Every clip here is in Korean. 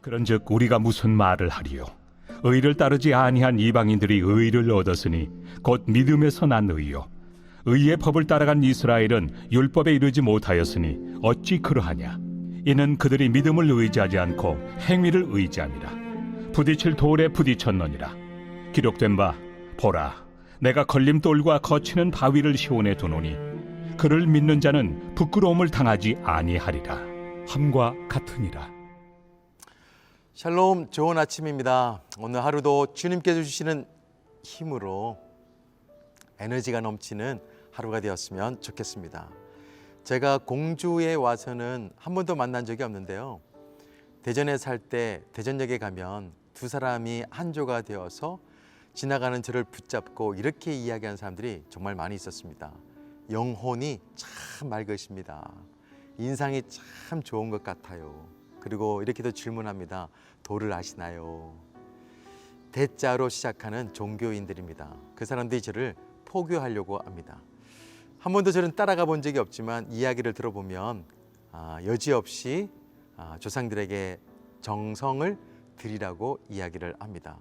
그런즉 우리가 무슨 말을 하리요? 의를 따르지 아니한 이방인들이 의를 얻었으니 곧 믿음에서 난 의요. 의의 법을 따라간 이스라엘은 율법에 이르지 못하였으니 어찌 그러하냐? 이는 그들이 믿음을 의지하지 않고 행위를 의지함이라. 부딪힐 돌에 부딪혔느니라. 기록된 바 보라, 내가 걸림돌과 거치는 바위를 시온에 두노니 그를 믿는 자는 부끄러움을 당하지 아니하리라 함과 같으니라. 샬롬, 좋은 아침입니다. 오늘 하루도 주님께서 주시는 힘으로 에너지가 넘치는 하루가 되었으면 좋겠습니다. 제가 공주에 와서는 한 번도 만난 적이 없는데요. 대전에 살 때 대전역에 가면 두 사람이 한 조가 되어서 지나가는 저를 붙잡고 이렇게 이야기하는 사람들이 정말 많이 있었습니다. 영혼이 참 맑으십니다. 인상이 참 좋은 것 같아요. 그리고 이렇게도 질문합니다. 도를 아시나요? 대자로 시작하는 종교인들입니다. 그 사람들이 저를 포교하려고 합니다. 한 번도 저는 따라가 본 적이 없지만 이야기를 들어보면 여지없이 조상들에게 정성을 드리라고 이야기를 합니다.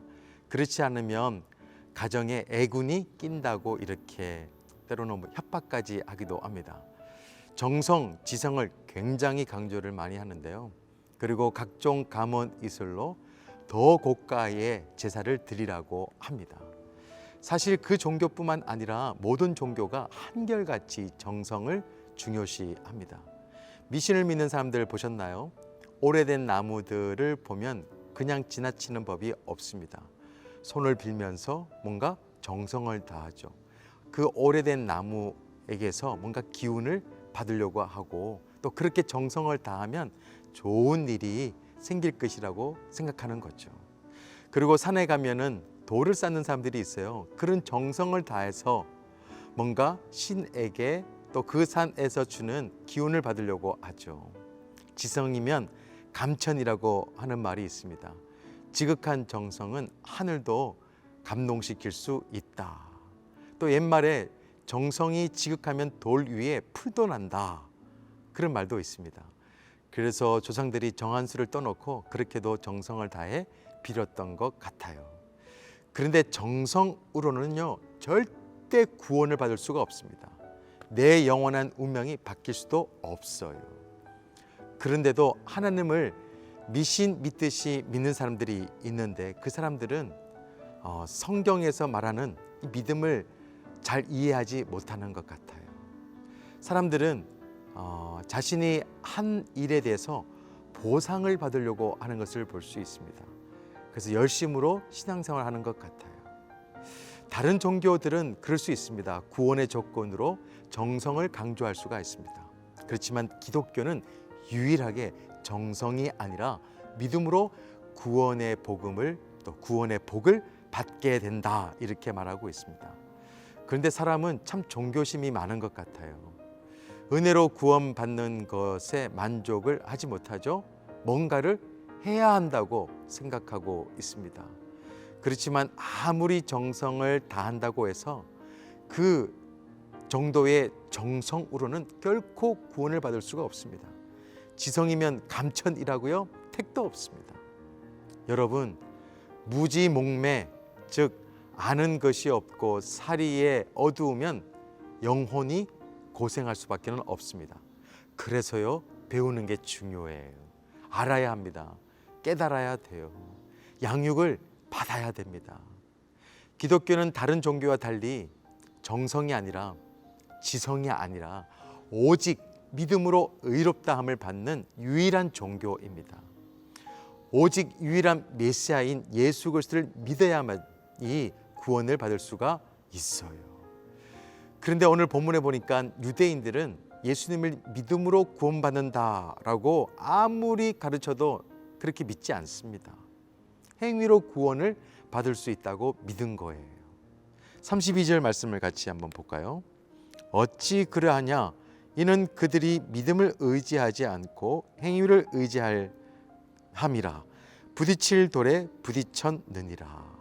그렇지 않으면 가정에 애군이 낀다고 이렇게 때로는 협박까지 하기도 합니다. 정성, 지성을 굉장히 강조를 많이 하는데요. 그리고 각종 감언 이슬로 더 고가의 제사를 드리라고 합니다. 사실 그 종교뿐만 아니라 모든 종교가 한결같이 정성을 중요시합니다. 미신을 믿는 사람들 보셨나요? 오래된 나무들을 보면 그냥 지나치는 법이 없습니다. 손을 빌면서 뭔가 정성을 다하죠. 그 오래된 나무에게서 뭔가 기운을 받으려고 하고 또 그렇게 정성을 다하면 좋은 일이 생길 것이라고 생각하는 거죠. 그리고 산에 가면은 돌을 쌓는 사람들이 있어요. 그런 정성을 다해서 뭔가 신에게 또 그 산에서 주는 기운을 받으려고 하죠. 지성이면 감천이라고 하는 말이 있습니다. 지극한 정성은 하늘도 감동시킬 수 있다. 또 옛말에 정성이 지극하면 돌 위에 풀도 난다. 그런 말도 있습니다. 그래서 조상들이 정한수를 떠놓고 그렇게도 정성을 다해 빌었던 것 같아요. 그런데 정성으로는요, 절대 구원을 받을 수가 없습니다. 내 영원한 운명이 바뀔 수도 없어요. 그런데도 하나님을 믿듯이 믿는 사람들이 있는데 그 사람들은 성경에서 말하는 이 믿음을 잘 이해하지 못하는 것 같아요. 사람들은 자신이 한 일에 대해서 보상을 받으려고 하는 것을 볼 수 있습니다. 그래서 열심으로 신앙생활을 하는 것 같아요. 다른 종교들은 그럴 수 있습니다. 구원의 조건으로 정성을 강조할 수가 있습니다. 그렇지만 기독교는 유일하게 정성이 아니라 믿음으로 구원의 복음을 또 구원의 복을 받게 된다 이렇게 말하고 있습니다. 그런데 사람은 참 종교심이 많은 것 같아요. 은혜로 구원받는 것에 만족을 하지 못하죠. 뭔가를 해야 한다고 생각하고 있습니다. 그렇지만 아무리 정성을 다한다고 해서 그 정도의 정성으로는 결코 구원을 받을 수가 없습니다. 지성이면 감천이라고요? 택도 없습니다. 여러분, 무지몽매, 즉 아는 것이 없고 사리에 어두우면 영혼이 고생할 수밖에 없습니다. 그래서요, 배우는 게 중요해요. 알아야 합니다. 깨달아야 돼요. 양육을 받아야 됩니다. 기독교는 다른 종교와 달리 정성이 아니라 지성이 아니라 오직 믿음으로 의롭다함을 받는 유일한 종교입니다. 오직 유일한 메시아인 예수 그리스도를 믿어야만이 구원을 받을 수가 있어요. 그런데 오늘 본문에 보니까 유대인들은 예수님을 믿음으로 구원받는다라고 아무리 가르쳐도 그렇게 믿지 않습니다. 행위로 구원을 받을 수 있다고 믿은 거예요. 32절 말씀을 같이 한번 볼까요? 어찌 그러하냐? 이는 그들이 믿음을 의지하지 않고 행위를 의지할 함이라. 부딪힐 돌에 부딪혔느니라.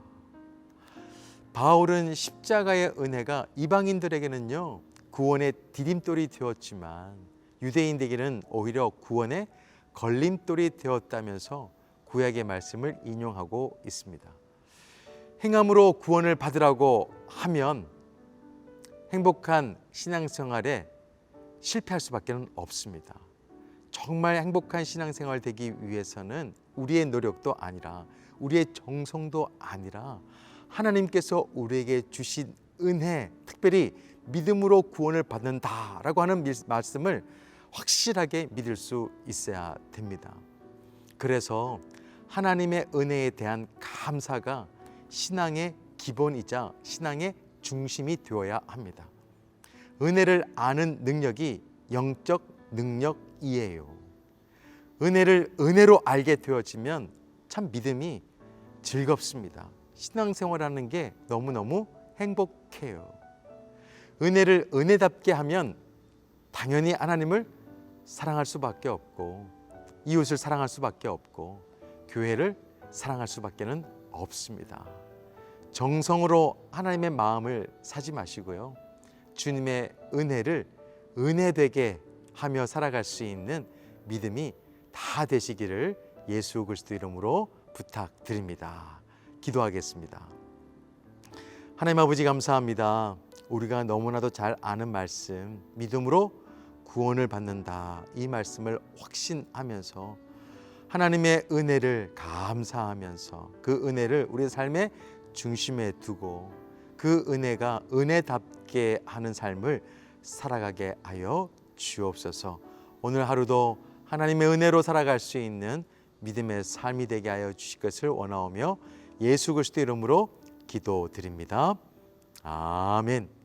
바울은 십자가의 은혜가 이방인들에게는요 구원의 디딤돌이 되었지만 유대인들에게는 오히려 구원의 걸림돌이 되었다면서 구약의 말씀을 인용하고 있습니다. 행함으로 구원을 받으라고 하면 행복한 신앙생활에 실패할 수밖에 없습니다. 정말 행복한 신앙생활 되기 위해서는 우리의 노력도 아니라 우리의 정성도 아니라 하나님께서 우리에게 주신 은혜, 특별히 믿음으로 구원을 받는다라고 하는 말씀을 확실하게 믿을 수 있어야 됩니다. 그래서 하나님의 은혜에 대한 감사가 신앙의 기본이자 신앙의 중심이 되어야 합니다. 은혜를 아는 능력이 영적 능력이에요. 은혜를 은혜로 알게 되어지면 참 믿음이 즐겁습니다. 신앙생활하는 게 너무너무 행복해요. 은혜를 은혜답게 하면 당연히 하나님을 사랑할 수밖에 없고 이웃을 사랑할 수밖에 없고 교회를 사랑할 수밖에는 없습니다. 정성으로 하나님의 마음을 사지 마시고요. 주님의 은혜를 은혜되게 하며 살아갈 수 있는 믿음이 다 되시기를 예수 그리스도 이름으로 부탁드립니다. 기도하겠습니다. 하나님 아버지 감사합니다. 우리가 너무나도 잘 아는 말씀, 믿음으로 구원을 받는다. 이 말씀을 확신하면서 하나님의 은혜를 감사하면서 그 은혜를 우리의 삶의 중심에 두고 그 은혜가 은혜답게 하는 삶을 살아가게 하여 주옵소서. 오늘 하루도 하나님의 은혜로 살아갈 수 있는 믿음의 삶이 되게 하여 주실 것을 원하오며 예수 그리스도 이름으로 기도드립니다. 아멘.